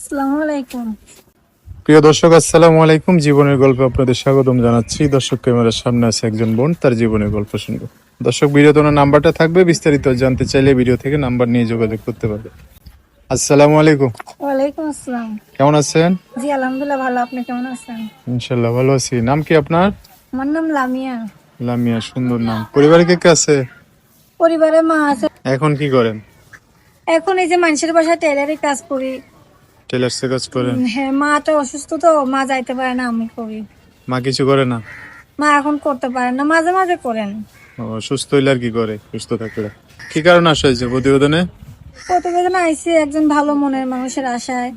আসসালামু আলাইকুম। প্রিয় দর্শক, আসসালামু আলাইকুম। জীবনের গল্পে আপনাদের স্বাগতম জানাচ্ছি। দর্শক, ক্যামেরার সামনে আছে একজন বোন, তার জীবনের গল্প শুনবো। দর্শক, ভিডিওতে ওনার নাম্বারটা থাকবে, বিস্তারিত জানতে চাইলে ভিডিও থেকে নাম্বার নিয়ে যোগাযোগ করতে পারবে। আসসালামু আলাইকুম। ওয়ালাইকুম আসসালাম। কেমন আছেন? জি আলহামদুলিল্লাহ ভালো, আপনি কেমন আছেন? ইনশাল্লাহ ভালো আছি। নাম কি আপনার? আমার নাম লামিয়া। লামিয়া, সুন্দর নাম। পরিবারে কে কে আছে? পরিবারে মা আছে। এখন কি করেন? এখন এই যে মানুষের বাসায় টেলারি কাজ করি। টেলার্সে কাজ করেন? হ্যাঁ, মা তো অসুস্থ, তো মা যাইতে পারে না, আমি করি। মা কিছু করে না? মা এখন করতে পারে না, মাঝে মাঝে করেন। ও, সুস্থ হইলে আর কি করে? সুস্থ থাকলে কি কারণে আসা হয়েছে প্রতিবেদনে? প্রতিবেদন আইসি একজন ভালো মনের মানুষের আশায়,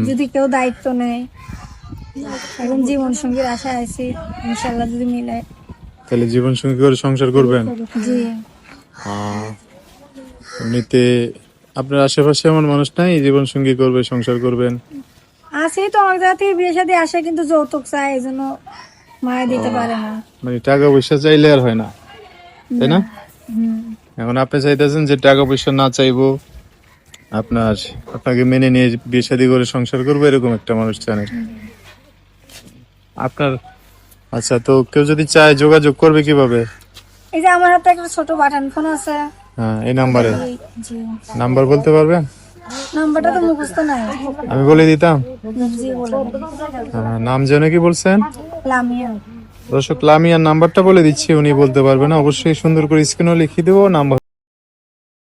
যদি কেউ দায়িত্ব নেয়। এখন জীবন সঙ্গীর আশায় আইসি, ইনশাল্লাহ যদি মিলে। তাহলে জীবন সঙ্গী করে সংসার করবেন? জি। এমনিতে আপনার আশেপাশে এমন মানুষ নাই জীবন সঙ্গী করবে, সংসার করবেন? আছে তো, অনেক জায়গা থেকে বিয়ে শাদী আসে, কিন্তু যৌতুক চায়, এই জন্য মায়ের দিতে পারে না। মানে টাকা পয়সা চাইলে আর হয় না, তাই না? এখন আপনি চাইতেছেন যে টাকা পয়সা না চাইবো, আপনাকে মেনে নিয়ে বিয়ে শাদী করে সংসার করবো, এরকম একটা মানুষ চান আর কি। আপনার আচ্ছা, তো কেউ যদি চায় যোগাযোগ করবে কিভাবে? এই যে আমার হাতে একটা ছোট বাটন ফোন আছে। হ্যাঁ, এই নাম্বারে জি। নাম্বার বলতে পারবেন? নাম্বারটা তো মুখস্থ নাই। আমি বলে দিতাম। জি বলেন। নাম যেন কি বলছেন? লামিয়া। দর্শক, লামিয়ার নাম্বারটা বলে দিচ্ছি, উনি বলতে পারবে না। অবশ্যই সুন্দর করে স্ক্রিনও লিখে দেবো নাম্বার।